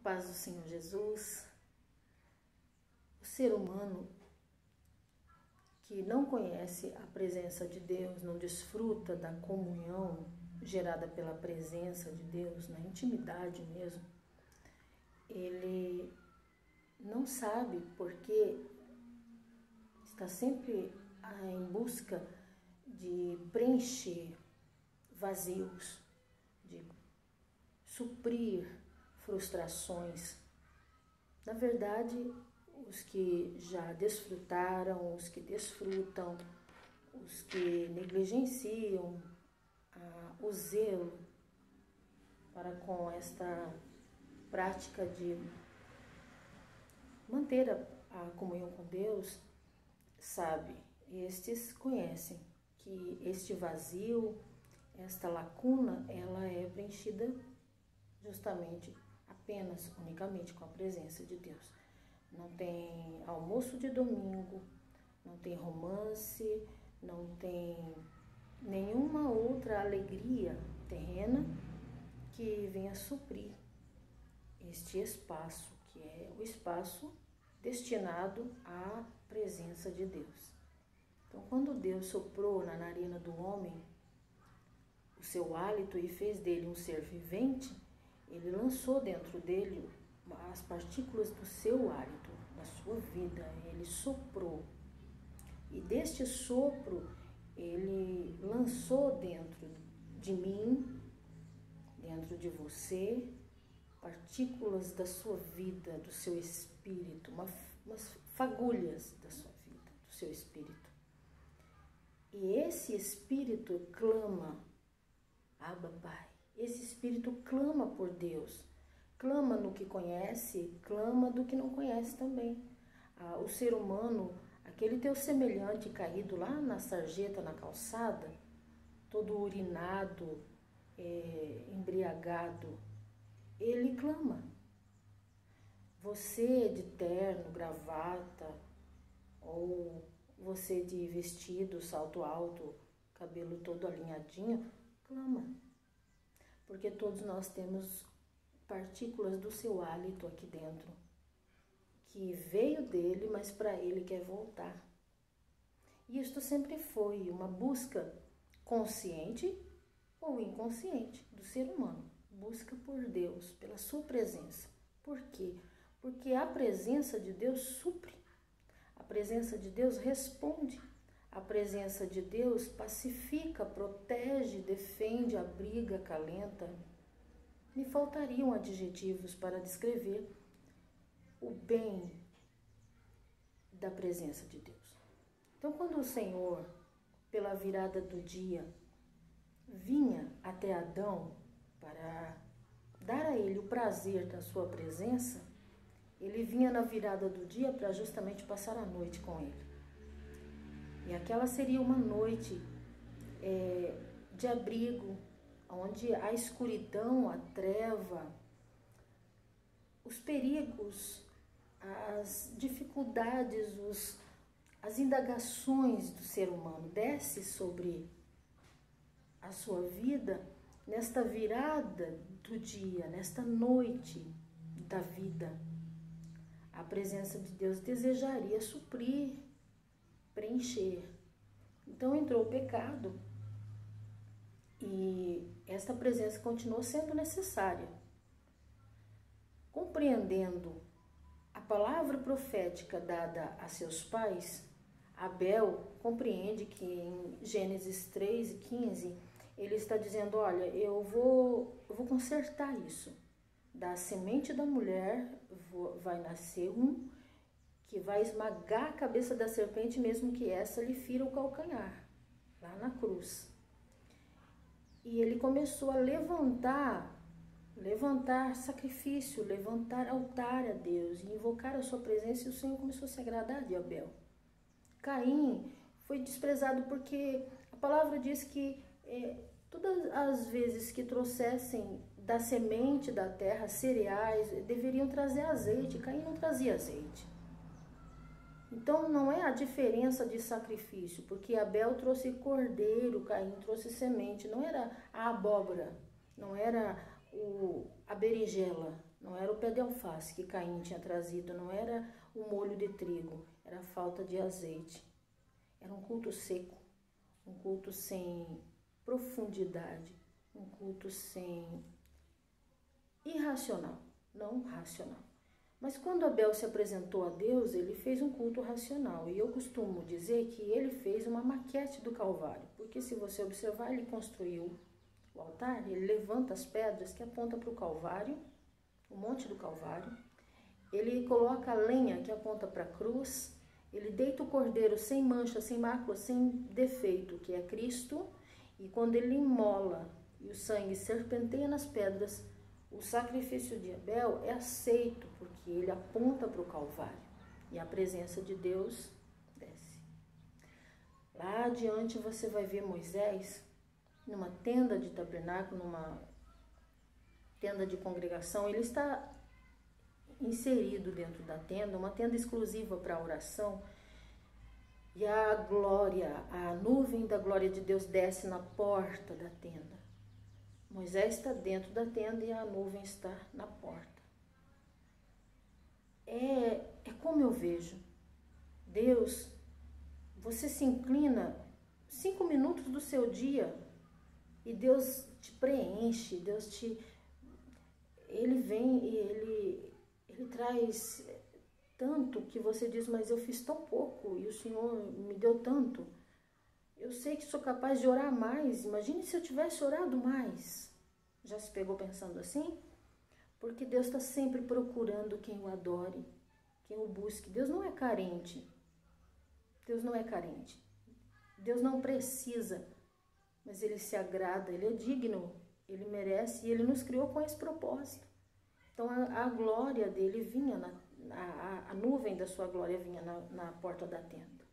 paz do Senhor Jesus. O ser humano que não conhece a presença de Deus, não desfruta da comunhão gerada pela presença de Deus, na intimidade mesmo, ele não sabe porque está sempre em busca de preencher vazios, de suprir frustrações. Na verdade, os que já desfrutaram, os que desfrutam, os que negligenciam o zelo para com esta prática de manter a comunhão com Deus, sabe, estes conhecem que este vazio, esta lacuna, ela é preenchida justamente, apenas, unicamente com a presença de Deus. Não tem almoço de domingo, não tem romance, não tem nenhuma outra alegria terrena que venha suprir este espaço, que é o espaço destinado à presença de Deus. Então, quando Deus soprou na narina do homem o seu hálito e fez dele um ser vivente, ele lançou dentro dele as partículas do seu hálito, da sua vida, ele soprou. E deste sopro, ele lançou dentro de mim, dentro de você, partículas da sua vida, do seu espírito, umas fagulhas da sua vida, do seu espírito. E esse espírito clama, Abba, Pai. Esse espírito clama por Deus, clama no que conhece, clama do que não conhece também. O ser humano, aquele teu semelhante caído lá na sarjeta, na calçada, todo urinado, embriagado, ele clama. Você de terno, gravata, ou você de vestido, salto alto, cabelo todo alinhadinho, clama. Porque todos nós temos partículas do seu hálito aqui dentro, que veio dele, mas para ele quer voltar. E isto sempre foi uma busca consciente ou inconsciente do ser humano. Busca por Deus, pela sua presença. Por quê? Porque a presença de Deus supre. A presença de Deus responde. A presença de Deus pacifica, protege, defende, abriga, acalenta. Me faltariam adjetivos para descrever o bem da presença de Deus. Então, quando o Senhor, pela virada do dia, vinha até Adão para dar a ele o prazer da sua presença, ele vinha na virada do dia para justamente passar a noite com ele. E aquela seria uma noite de abrigo, onde a escuridão, a treva, os perigos, as dificuldades, as indagações do ser humano desce sobre a sua vida nesta virada do dia, nesta noite da vida. A presença de Deus desejaria suprir, preencher. Então entrou o pecado e esta presença continuou sendo necessária. Compreendendo a palavra profética dada a seus pais, Abel compreende que em Gênesis 3:15 ele está dizendo, olha, eu vou consertar isso. Da semente da mulher vai nascer um que vai esmagar a cabeça da serpente, mesmo que essa lhe fira o calcanhar, lá na cruz. E ele começou a levantar sacrifício, levantar altar a Deus, e invocar a sua presença, e o Senhor começou a se agradar de Abel. Caim foi desprezado porque a palavra diz que todas as vezes que trouxessem da semente da terra cereais, deveriam trazer azeite. Caim não trazia azeite. Então não é a diferença de sacrifício, porque Abel trouxe cordeiro, Caim trouxe semente, não era a abóbora, não era a berinjela, Não era o pé de alface que Caim tinha trazido, não era o molho de trigo, era a falta de azeite. Era um culto seco, um culto sem profundidade, um culto sem irracional, não racional. Mas quando Abel se apresentou a Deus, ele fez um culto racional. E eu costumo dizer que ele fez uma maquete do Calvário, porque se você observar, ele construiu o altar, ele levanta as pedras que apontam para o Calvário, o monte do Calvário, ele coloca a lenha que aponta para a cruz, ele deita o cordeiro sem mancha, sem mácula, sem defeito, que é Cristo, e quando ele imola e o sangue serpenteia nas pedras, o sacrifício de Abel é aceito, porque ele aponta para o Calvário e a presença de Deus desce. Lá adiante você vai ver Moisés numa tenda de tabernáculo, numa tenda de congregação. Ele está inserido dentro da tenda, uma tenda exclusiva para oração, e a glória, a nuvem da glória de Deus desce na porta da tenda. Moisés está dentro da tenda e a nuvem está na porta. É como eu vejo. Deus, você se inclina 5 minutos do seu dia e Deus te preenche, Ele vem e Ele traz tanto que você diz, mas eu fiz tão pouco e o Senhor me deu tanto. Eu sei que sou capaz de orar mais. Imagine se eu tivesse orado mais. Já se pegou pensando assim? Porque Deus está sempre procurando quem o adore, quem o busque. Deus não é carente. Deus não é carente. Deus não precisa, mas Ele se agrada, Ele é digno, Ele merece e Ele nos criou com esse propósito. Então a glória dele vinha, a nuvem da sua glória vinha na porta da tenda.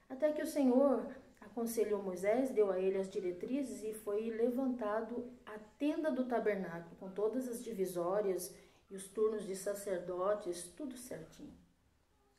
Até que o Senhor aconselhou Moisés, deu a ele as diretrizes e foi levantado a tenda do tabernáculo, com todas as divisórias e os turnos de sacerdotes, tudo certinho.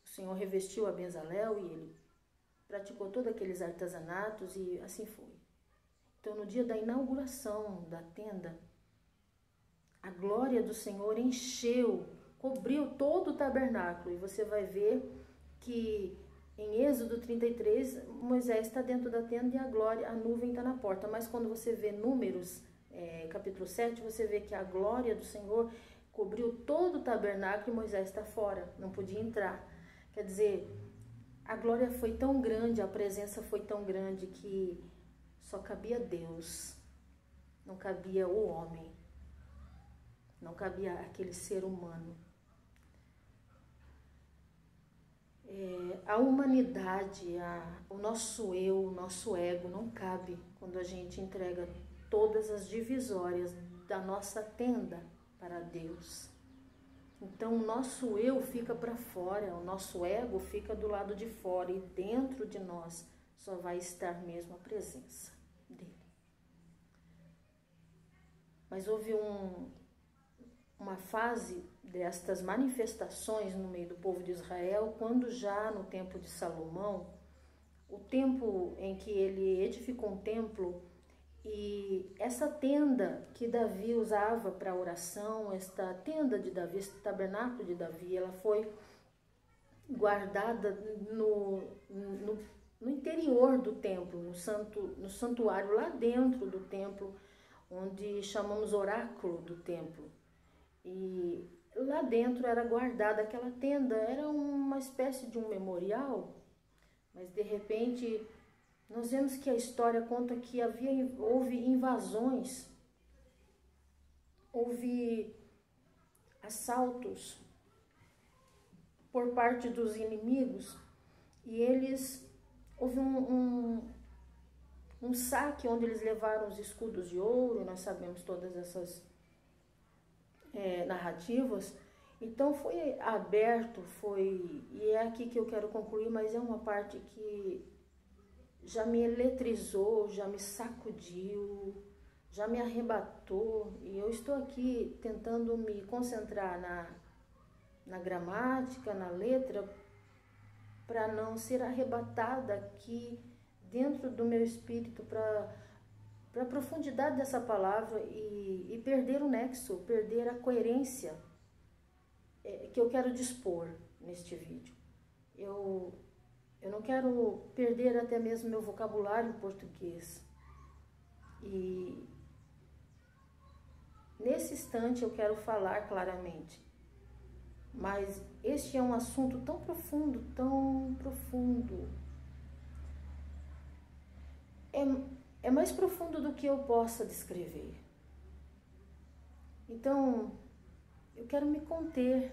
O Senhor revestiu a Bezalel e ele praticou todos aqueles artesanatos e assim foi. Então, no dia da inauguração da tenda, a glória do Senhor encheu, cobriu todo o tabernáculo. E você vai ver que em Êxodo 33, Moisés está dentro da tenda e a glória, a nuvem está na porta. Mas quando você vê Números, capítulo 7, você vê que a glória do Senhor cobriu todo o tabernáculo e Moisés está fora, não podia entrar. Quer dizer, a glória foi tão grande, a presença foi tão grande que só cabia Deus, não cabia o homem, não cabia aquele ser humano. A humanidade, o nosso eu, o nosso ego não cabe quando a gente entrega todas as divisórias da nossa tenda para Deus. Então o nosso eu fica para fora, o nosso ego fica do lado de fora e dentro de nós só vai estar mesmo a presença dele. Mas houve uma fase destas manifestações no meio do povo de Israel, quando já no tempo de Salomão, o tempo em que ele edificou um templo, e essa tenda que Davi usava para oração, esta tenda de Davi, esse tabernáculo de Davi, ela foi guardada no interior do templo, no santuário lá dentro do templo, onde chamamos oráculo do templo. E lá dentro era guardada aquela tenda, era uma espécie de um memorial, mas de repente nós vemos que a história conta que houve invasões, houve assaltos por parte dos inimigos e houve um saque onde eles levaram os escudos de ouro, nós sabemos todas essas narrativas. Então foi aberto, e é aqui que eu quero concluir, mas é uma parte que já me eletrizou, já me sacudiu, já me arrebatou, e eu estou aqui tentando me concentrar na gramática, na letra, para não ser arrebatada aqui dentro do meu espírito, para a profundidade dessa palavra e perder o nexo, perder a coerência que eu quero dispor neste vídeo. Eu não quero perder até mesmo meu vocabulário português. E nesse instante eu quero falar claramente. Mas este é um assunto tão profundo, tão profundo. É mais profundo do que eu possa descrever. Então, eu quero me conter.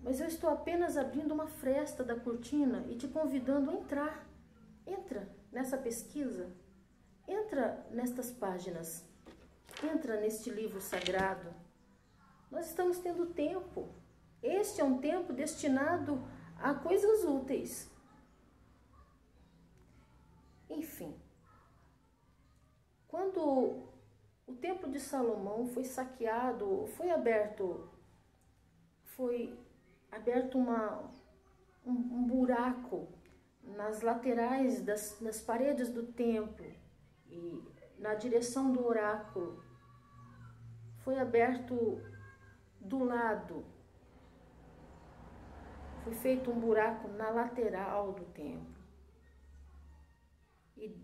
Mas eu estou apenas abrindo uma fresta da cortina e te convidando a entrar. Entra nessa pesquisa. Entra nestas páginas. Entra neste livro sagrado. Nós estamos tendo tempo. Este é um tempo destinado a coisas úteis. Enfim, quando o Templo de Salomão foi saqueado, foi aberto um buraco nas laterais das paredes do templo e na direção do oráculo. Foi aberto do lado. Foi feito um buraco na lateral do templo. E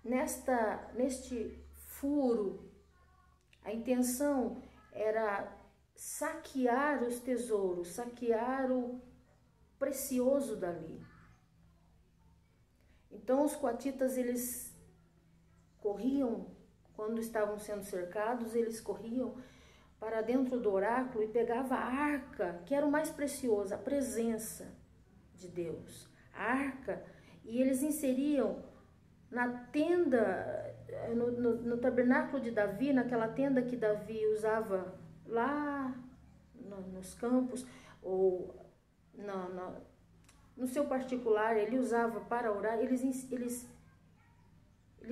neste furo, a intenção era saquear os tesouros, saquear o precioso dali. Então os coatitas, eles corriam, quando estavam sendo cercados, eles corriam para dentro do oráculo e pegavam a arca, que era o mais precioso, a presença de Deus. A arca, e eles inseriam na tenda, no tabernáculo de Davi, naquela tenda que Davi usava lá nos campos, ou no seu particular, ele usava para orar, eles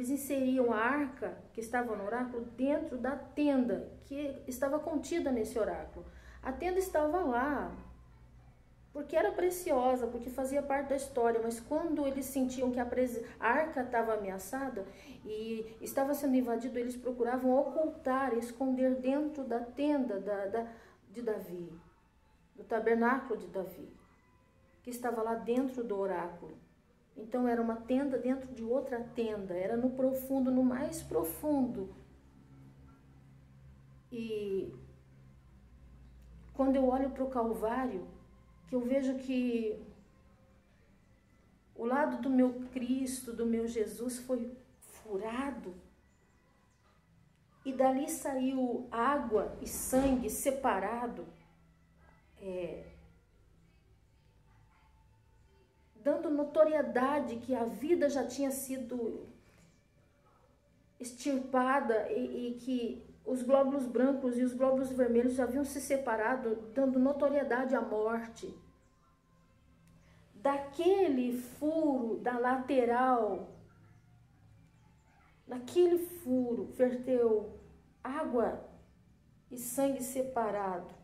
inseriam a arca que estava no oráculo dentro da tenda que estava contida nesse oráculo. A tenda estava lá, porque era preciosa, porque fazia parte da história, mas quando eles sentiam que a arca estava ameaçada e estava sendo invadido, eles procuravam ocultar, esconder dentro da tenda de Davi, do tabernáculo de Davi, que estava lá dentro do oráculo. Então era uma tenda dentro de outra tenda, era no profundo, no mais profundo. E quando eu olho para o Calvário, que eu vejo que o lado do meu Cristo, do meu Jesus foi furado, e dali saiu água e sangue separado, dando notoriedade que a vida já tinha sido extirpada e que os glóbulos brancos e os glóbulos vermelhos já haviam se separado, dando notoriedade à morte. Daquele furo da lateral, naquele furo, verteu água e sangue separado.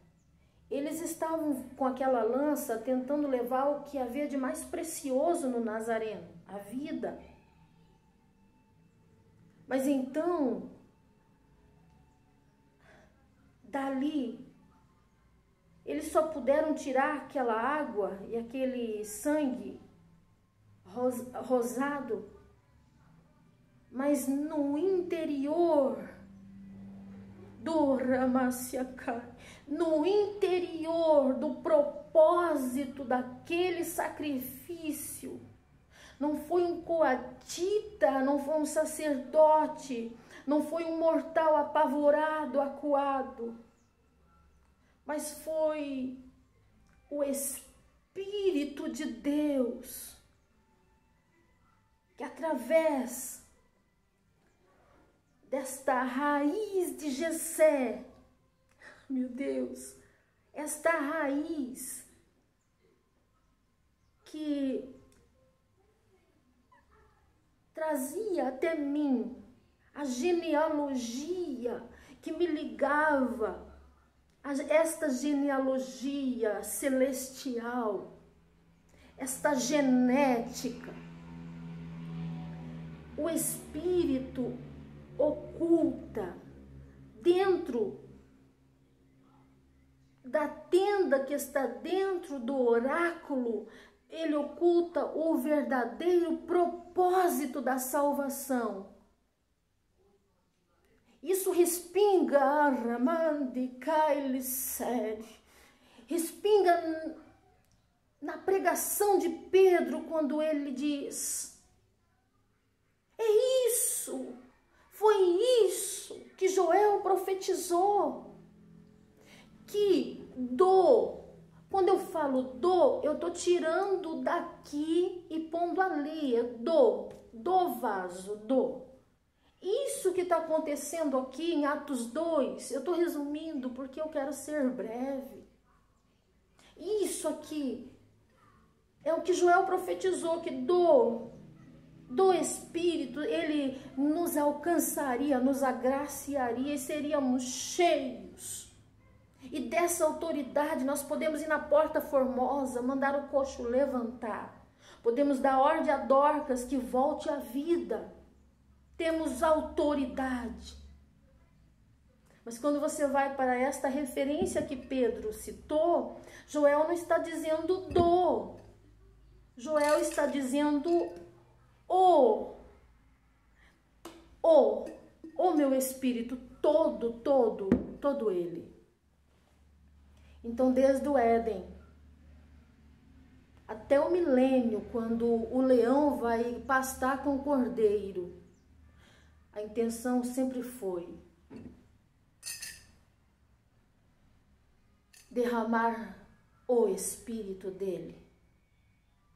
Eles estavam com aquela lança tentando levar o que havia de mais precioso no Nazareno, a vida. Mas então, dali, eles só puderam tirar aquela água e aquele sangue rosado, mas no interior do Ramaciacai, no interior do propósito daquele sacrifício, não foi um coatita, não foi um sacerdote, não foi um mortal apavorado, acuado, mas foi o Espírito de Deus que através desta raiz de Jessé, meu Deus, esta raiz que trazia até mim a genealogia que me ligava a esta genealogia celestial, esta genética, o Espírito oculta dentro da vida que está dentro do oráculo, ele oculta o verdadeiro propósito da salvação. Isso respinga, respinga na pregação de Pedro, quando ele diz: é isso, foi isso que Joel profetizou, que quando eu falo eu estou tirando daqui e pondo ali, do vaso, Isso que está acontecendo aqui em Atos 2, eu estou resumindo porque eu quero ser breve. Isso aqui é o que Joel profetizou, que do Espírito ele nos alcançaria, nos agraciaria e seríamos cheios. E dessa autoridade nós podemos ir na Porta Formosa, mandar o coxo levantar. Podemos dar ordem a Dorcas que volte à vida. Temos autoridade. Mas quando você vai para esta referência que Pedro citou, Joel não está dizendo Joel está dizendo o meu espírito todo ele. Então, desde o Éden até o milênio, quando o leão vai pastar com o cordeiro, a intenção sempre foi derramar o Espírito dele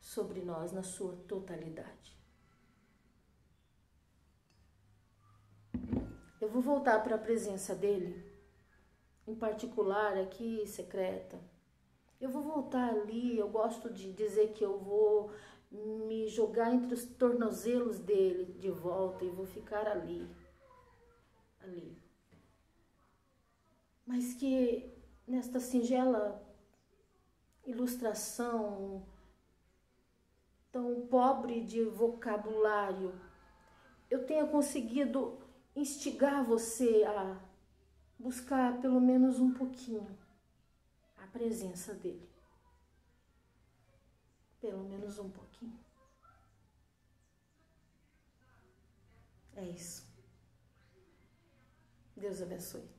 sobre nós na sua totalidade. Eu vou voltar para a presença dele, em particular aqui, secreta. Eu vou voltar ali, eu gosto de dizer que eu vou me jogar entre os tornozelos dele de volta e vou ficar ali. Mas que nesta singela ilustração tão pobre de vocabulário, eu tenha conseguido instigar você a buscar pelo menos um pouquinho a presença dele. Pelo menos um pouquinho. É isso. Deus abençoe.